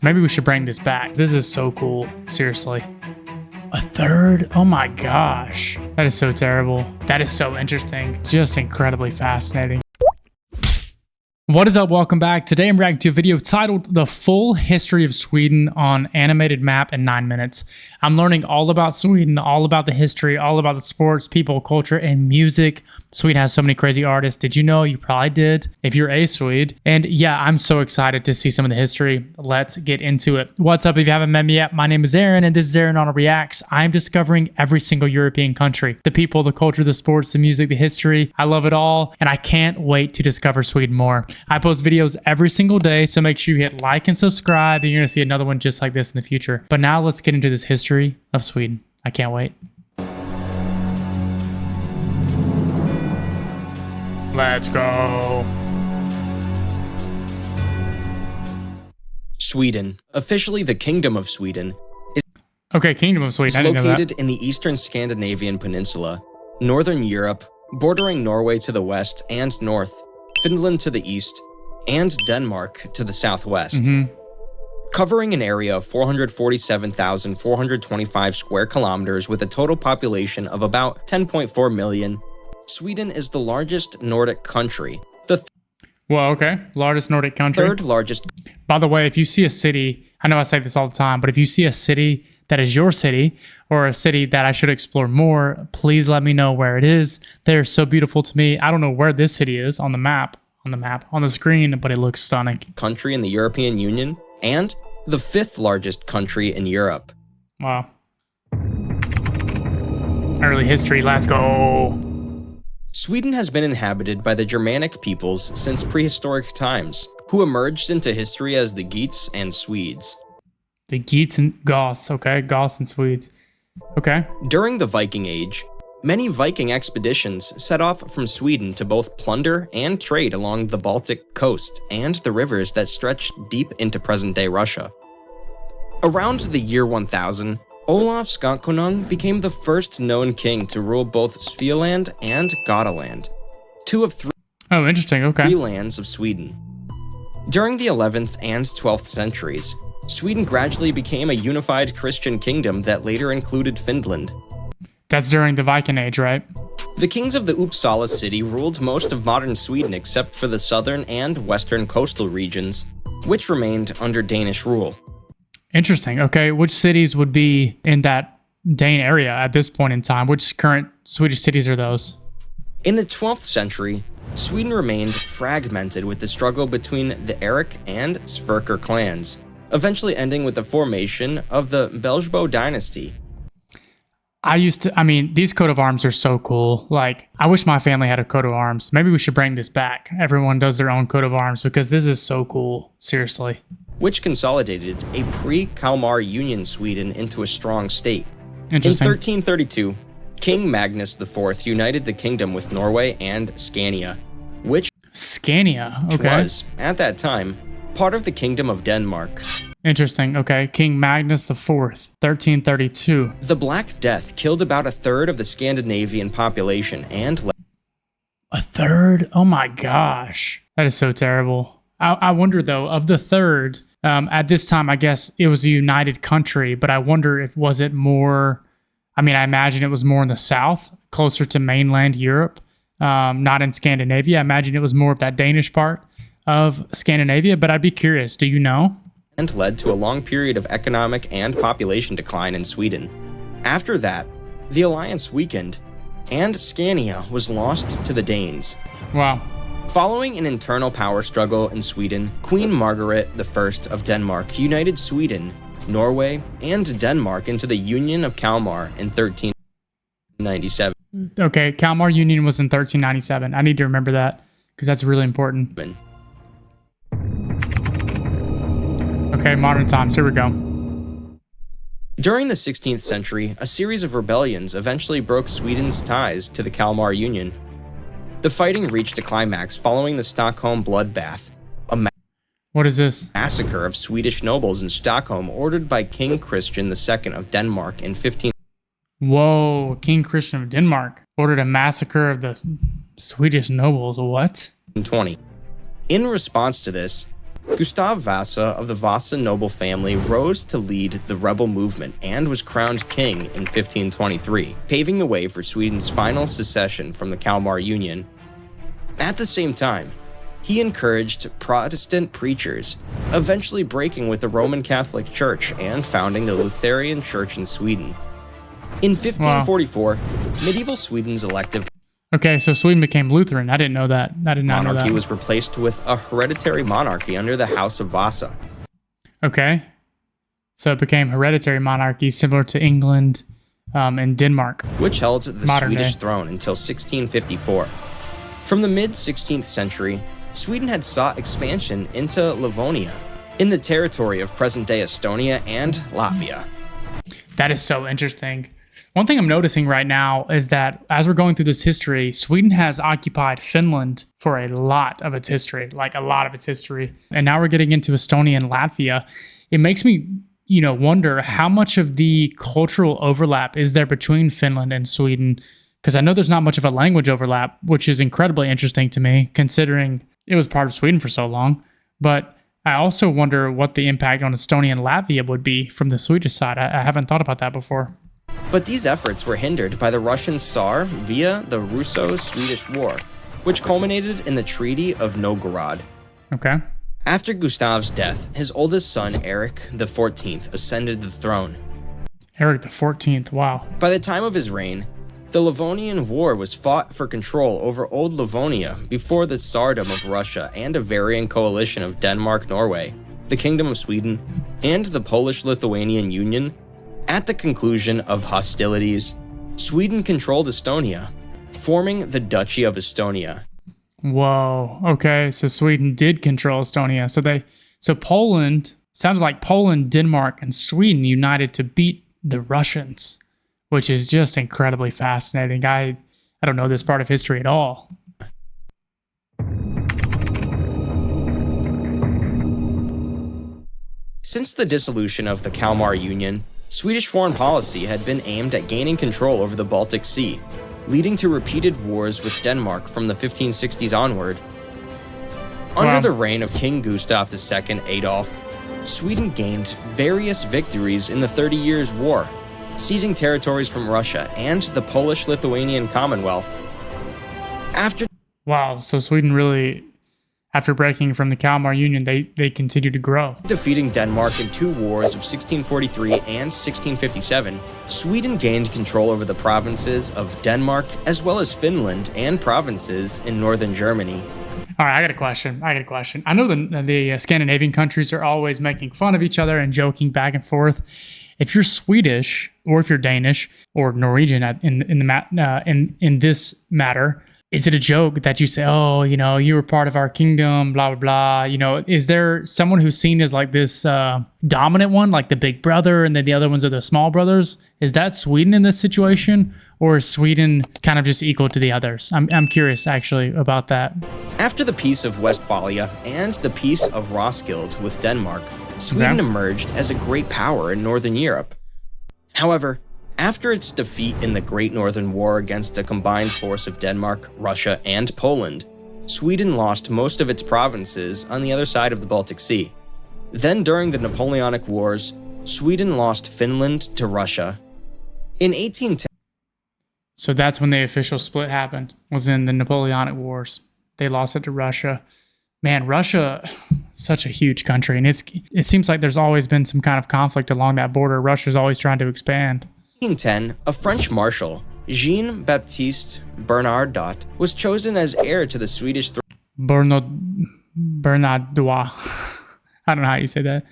Maybe we should bring this back. This is so cool. Seriously. A third? Oh my gosh. That is so terrible. That is so interesting. It's just incredibly fascinating. What is up? Welcome back. Today I'm reacting to a video titled The Full History of Sweden on Animated Map in 9 minutes. I'm learning all about Sweden, all about the history, all about the sports, people, culture, and music. Sweden has so many crazy artists. Did you know? You probably did if you're a Swede. And yeah, I'm so excited to see some of the history. Let's get into it. What's up? If you haven't met me yet, my name is Aaron and this is Aaron on Reacts. I'm discovering every single European country, the people, the culture, the sports, the music, the history. I love it all and I can't wait to discover Sweden more. I post videos every single day, so make sure you hit like and subscribe and you're gonna see another one just like this in the future. But now let's get into this history of Sweden. I can't wait. Let's go. Sweden, officially the Kingdom of Sweden, Okay, Kingdom of Sweden. is I didn't know that. located in the eastern Scandinavian peninsula, northern Europe, bordering Norway to the west and north, Finland to the east, and Denmark to the southwest. Covering an area of 447,425 square kilometers with a total population of about 10.4 million, Sweden is the largest Nordic country, the Well, okay. Largest Nordic country. third largest. By the way, if you see a city, I know I say this all the time, but if you see a city that is your city or a city that I should explore more, please let me know where it is. They're so beautiful to me. I don't know where this city is on the map, on the screen, but it looks stunning. Country in the European Union, and the fifth largest country in Europe. Wow. Early history, let's go. Sweden has been inhabited by the Germanic peoples since prehistoric times, who emerged into history as the Geats and Swedes. The Geats and Goths, okay? Goths and Swedes. Okay. During the Viking Age, many Viking expeditions set off from Sweden to both plunder and trade along the Baltic coast and the rivers that stretched deep into present-day Russia. Around the year 1000, Olof Skötkonung became the first known king to rule both Svealand and Götaland, two of Oh, interesting. Okay. three lands of Sweden. During the 11th and 12th centuries, Sweden gradually became a unified Christian kingdom that later included Finland. That's during the Viking Age, right? The kings of the Uppsala city ruled most of modern Sweden except for the southern and western coastal regions, which remained under Danish rule. Interesting. Okay. Which cities would be in that Dane area at this point in time? Which current Swedish cities are those? In the 12th century, Sweden remained fragmented with the struggle between the Erik and Sverker clans, eventually ending with the formation of the Belgebo dynasty. These coat of arms are so cool. Like, I wish my family had a coat of arms. Maybe we should bring this back. Everyone does their own coat of arms because this is so cool. Seriously. Which consolidated a pre-Kalmar Union Sweden into a strong state. In Interesting. 1332, King Magnus IV united the kingdom with Norway and Scania, which Scania. Okay. was, at that time, part of the Kingdom of Denmark. Interesting. Okay. King Magnus IV, 1332. The Black Death killed about a third of the Scandinavian population and A third? Oh my gosh. That is so terrible. I wonder though, of the third, at this time, I guess it was a united country, but I wonder if was it more, I imagine it was more in the south, closer to mainland Europe, not in Scandinavia. I imagine it was more of that Danish part of Scandinavia, but I'd be curious. Do you know? and led to a long period of economic and population decline in Sweden. After that, the alliance weakened, and Scania was lost to the Danes. Wow. Following an internal power struggle in Sweden, Queen Margaret I of Denmark united Sweden, Norway, and Denmark into the Union of Kalmar in 1397. Okay, Kalmar Union was in 1397. I need to remember that because that's really important. Okay, modern times. Here we go. During the 16th century, a series of rebellions eventually broke Sweden's ties to the Kalmar Union. The fighting reached a climax following the Stockholm bloodbath, a What is this? massacre of Swedish nobles in Stockholm ordered by King Christian II of Denmark in 15. Whoa, King Christian of Denmark ordered a massacre of the Swedish nobles. What? 20. In response to this, Gustav Vasa of the Vasa noble family rose to lead the rebel movement and was crowned king in 1523, paving the way for Sweden's final secession from the Kalmar Union. At the same time, he encouraged Protestant preachers, eventually breaking with the Roman Catholic Church and founding the Lutheran Church in Sweden. In 1544, medieval Sweden's elective Okay, so Sweden became Lutheran. I didn't know that. I did not know that. monarchy was replaced with a hereditary monarchy under the House of Vasa. Okay. So it became hereditary monarchy, similar to England and Denmark. Which held the Modern Swedish day. throne until 1654. From the mid-16th century, Sweden had sought expansion into Livonia, in the territory of present-day Estonia and Latvia. That is so interesting. One thing I'm noticing right now is that as we're going through this history, Sweden has occupied Finland for a lot of its history, like a lot of its history. And now we're getting into Estonia and Latvia. It makes me, wonder how much of the cultural overlap is there between Finland and Sweden? Because I know there's not much of a language overlap, which is incredibly interesting to me, considering it was part of Sweden for so long. But I also wonder what the impact on Estonia and Latvia would be from the Swedish side. I haven't thought about that before. But these efforts were hindered by the Russian Tsar via the Russo-Swedish War, which culminated in the Treaty of Novgorod. Okay. After Gustav's death, his oldest son, Eric XIV, ascended the throne. Eric the 14th, wow. By the time of his reign, the Livonian War was fought for control over Old Livonia before the Tsardom of Russia and a varying coalition of Denmark, Norway, the Kingdom of Sweden, and the Polish-Lithuanian Union. At the conclusion of hostilities, Sweden controlled Estonia, forming the Duchy of Estonia. Whoa. Okay, so Sweden did control Estonia. So Poland, sounds like Poland, Denmark, and Sweden united to beat the Russians, which is just incredibly fascinating. I don't know this part of history at all. Since the dissolution of the Kalmar Union, Swedish foreign policy had been aimed at gaining control over the Baltic Sea, leading to repeated wars with Denmark from the 1560s onward. Under the reign of King Gustav II Adolf, Sweden gained various victories in the 30 Years' War, seizing territories from Russia and the Polish-Lithuanian Commonwealth. Wow, so Sweden really, after breaking from the Kalmar Union, they continued to grow. Defeating Denmark in two wars of 1643 and 1657, Sweden gained control over the provinces of Denmark as well as Finland and provinces in northern Germany. All right, I got a question. I know the Scandinavian countries are always making fun of each other and joking back and forth. If you're Swedish or if you're Danish or Norwegian in this matter, is it a joke that you say, oh, you were part of our kingdom, blah, blah, blah? Is there someone who's seen as like this dominant one, like the big brother, and then the other ones are the small brothers? Is that Sweden in this situation? Or is Sweden kind of just equal to the others? I'm curious, actually, about that. After the Peace of Westphalia and the Peace of Roskilde with Denmark, Sweden emerged as a great power in Northern Europe. However, after its defeat in the Great Northern War against a combined force of Denmark, Russia, and Poland, Sweden lost most of its provinces on the other side of the Baltic Sea. Then during the Napoleonic Wars, Sweden lost Finland to Russia. In 1810, so that's when the official split happened, was in the Napoleonic Wars. They lost it to Russia. Man, Russia, such a huge country, and it seems like there's always been some kind of conflict along that border. Russia's always trying to expand. In 1810, a French marshal, Jean-Baptiste Bernadotte, was chosen as heir to the Swedish throne. Bernadotte. I don't know how you say that.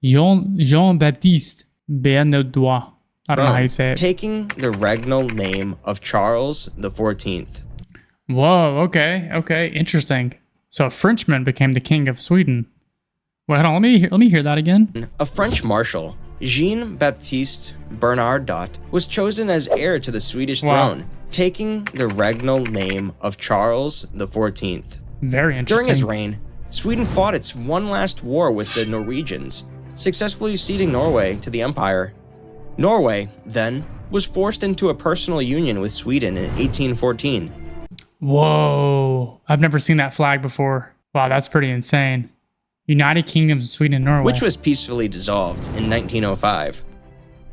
Jean-Baptiste Bernadotte. I don't know how you say it. Taking the regnal name of Charles XIV. Whoa, okay, interesting. So a Frenchman became the king of Sweden. Wait, hold on, let me hear that again. A French marshal, Jean-Baptiste Bernadotte, was chosen as heir to the Swedish throne, taking the regnal name of Charles XIV. Very interesting. During his reign, Sweden fought its one last war with the Norwegians, successfully ceding Norway to the empire. Norway, then, was forced into a personal union with Sweden in 1814. Whoa, I've never seen that flag before. Wow, that's pretty insane. United Kingdoms of Sweden and Norway. which was peacefully dissolved in 1905.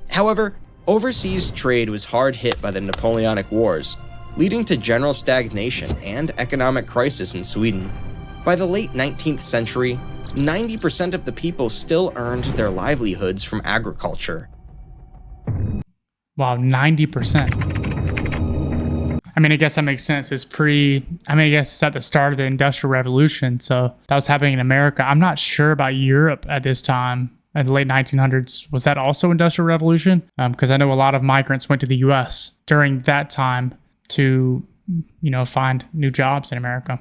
However, overseas trade was hard hit by the Napoleonic Wars, leading to general stagnation and economic crisis in Sweden. By the late 19th century, 90% of the people still earned their livelihoods from agriculture. Wow, 90%. I mean, I guess that makes sense. I guess it's at the start of the Industrial Revolution, so that was happening in America. I'm not sure about Europe at this time, in the late 1900s. Was that also Industrial Revolution? Because I know a lot of migrants went to the U.S. during that time to, find new jobs in America.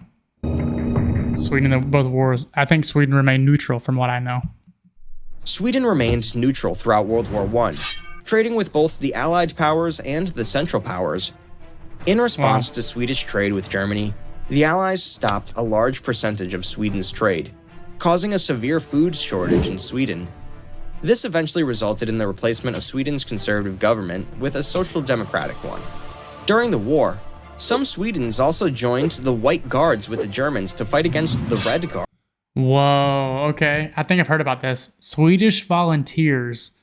Sweden in both wars. I think Sweden remained neutral from what I know. Sweden remained neutral throughout World War I, trading with both the Allied powers and the Central Powers. In response to Swedish trade with Germany, the Allies stopped a large percentage of Sweden's trade, causing a severe food shortage in Sweden. This eventually resulted in the replacement of Sweden's conservative government with a social democratic one. During the war, some Swedes also joined the White Guards with the Germans to fight against the Red Guard. Whoa, okay. I think I've heard about this. Swedish volunteers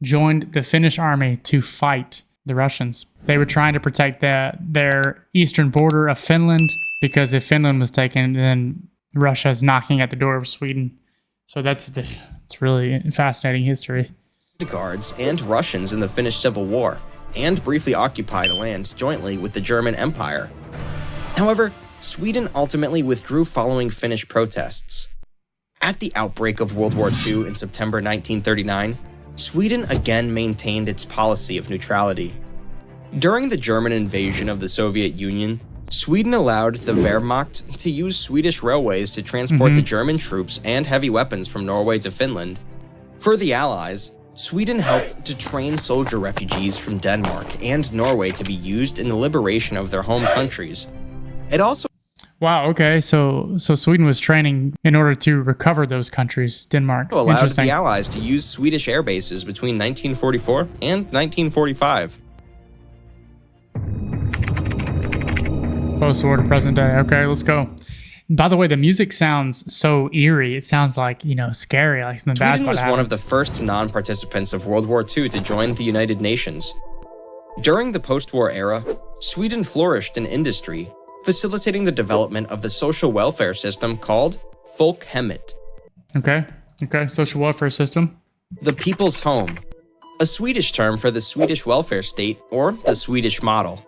joined the Finnish army to fight the Russians. They were trying to protect their eastern border of Finland, because if Finland was taken, then Russia's knocking at the door of Sweden. So it's really fascinating history. Guards and Russians in the Finnish Civil War, and briefly occupied land jointly with the German Empire. However, Sweden ultimately withdrew following Finnish protests. At the outbreak of World War II in September 1939, Sweden again maintained its policy of neutrality. During the German invasion of the Soviet Union, Sweden allowed the Wehrmacht to use Swedish railways to transport the German troops and heavy weapons from Norway to Finland. For the Allies, Sweden helped to train soldier refugees from Denmark and Norway to be used in the liberation of their home countries. It also Wow, okay. So Sweden was training in order to recover those countries, Denmark. allowed the Allies to use Swedish air bases between 1944 and 1945. Post-war to present day. Okay, let's go. By the way, the music sounds so eerie. It sounds like, scary, like something bad's Sweden about was to one happen. of the first non-participants of World War II to join the United Nations. During the post-war era, Sweden flourished in industry, facilitating the development of the social welfare system called folkhemmet. Okay, social welfare system. The people's home, a Swedish term for the Swedish welfare state or the Swedish model.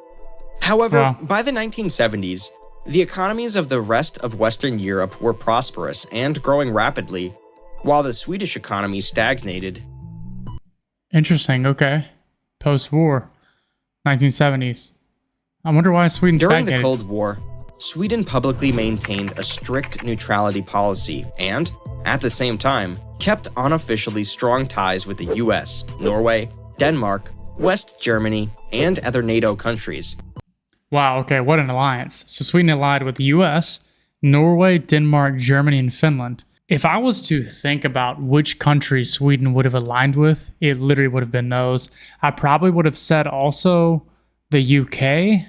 However, by the 1970s, the economies of the rest of Western Europe were prosperous and growing rapidly, while the Swedish economy stagnated. Interesting, okay. Post-war, 1970s. I wonder why Sweden During stagnated. the Cold War, Sweden publicly maintained a strict neutrality policy and, at the same time, kept unofficially strong ties with the US, Norway, Denmark, West Germany, and other NATO countries. Wow, okay, what an alliance. So Sweden allied with the US, Norway, Denmark, Germany, and Finland. If I was to think about which countries Sweden would have aligned with, it literally would have been those. I probably would have said also the UK,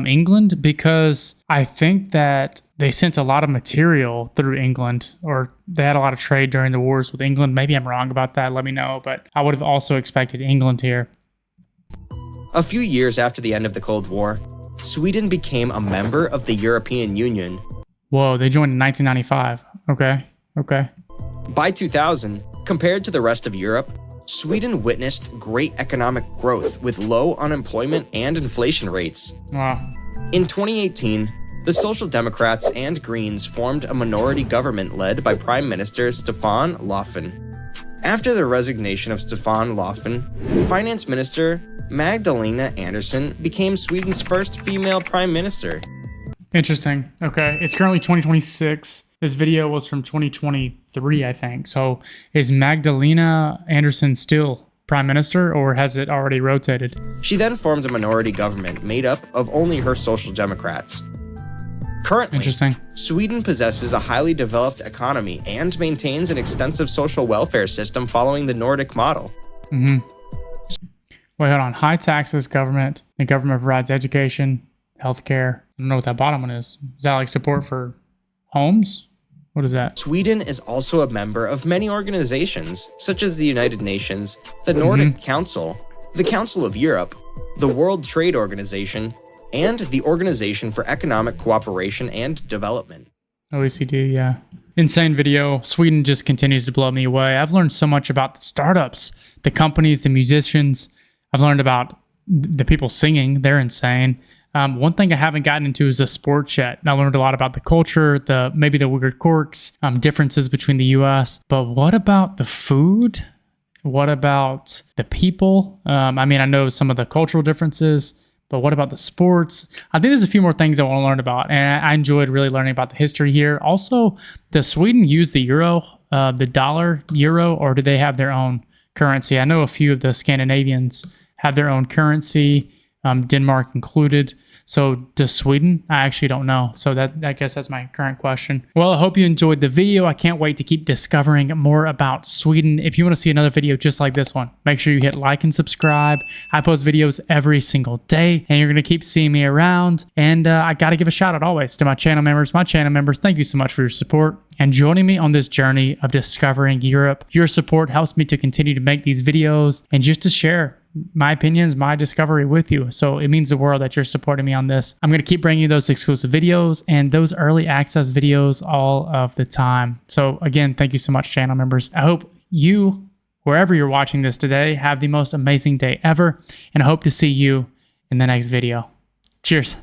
England, because I think that they sent a lot of material through England, or they had a lot of trade during the wars with England. Maybe I'm wrong about that, let me know, but I would have also expected England here. A few years after the end of the Cold War, Sweden became a member of the European Union. Whoa, they joined in 1995. Okay. By 2000, compared to the rest of Europe, Sweden witnessed great economic growth with low unemployment and inflation rates. Wow. In 2018, the Social Democrats and Greens formed a minority government led by Prime Minister Stefan Löfven. After the resignation of Stefan Löfven, Finance Minister Magdalena Andersson became Sweden's first female prime minister. Interesting. Okay. It's currently 2026. This video was from 2023, I think. So is Magdalena Andersson still prime minister, or has it already rotated? She then formed a minority government made up of only her Social Democrats. Currently, Interesting. Sweden possesses a highly developed economy and maintains an extensive social welfare system following the Nordic model. Wait, hold on. High taxes, government. The government provides education, healthcare. I don't know what that bottom one is. Is that like support for homes? What is that? Sweden is also a member of many organizations, such as the United Nations, the Nordic Council, the Council of Europe, the World Trade Organization, and the Organization for Economic Cooperation and Development. OECD, yeah. Insane video. Sweden just continues to blow me away. I've learned so much about the startups, the companies, the musicians. I've learned about the people singing. They're insane. One thing I haven't gotten into is the sports yet. I learned a lot about the culture, maybe the weird quirks, differences between the US. But what about the food? What about the people? I mean, I know some of the cultural differences, but what about the sports? I think there's a few more things I want to learn about. And I enjoyed really learning about the history here. Also, does Sweden use the euro, the dollar, euro, or do they have their own currency? I know a few of the Scandinavians have their own currency, Denmark included. So does Sweden? I actually don't know. So I guess that's my current question. Well, I hope you enjoyed the video. I can't wait to keep discovering more about Sweden. If you want to see another video just like this one, make sure you hit like and subscribe. I post videos every single day, and you're going to keep seeing me around. And I got to give a shout out always to my channel members. Thank you so much for your support and joining me on this journey of discovering Europe. Your support helps me to continue to make these videos and just to share my opinions, my discovery with you. So it means the world that you're supporting me on this. I'm going to keep bringing you those exclusive videos and those early access videos all of the time. So again, thank you so much, channel members. I hope you, wherever you're watching this today, have the most amazing day ever. And I hope to see you in the next video. Cheers.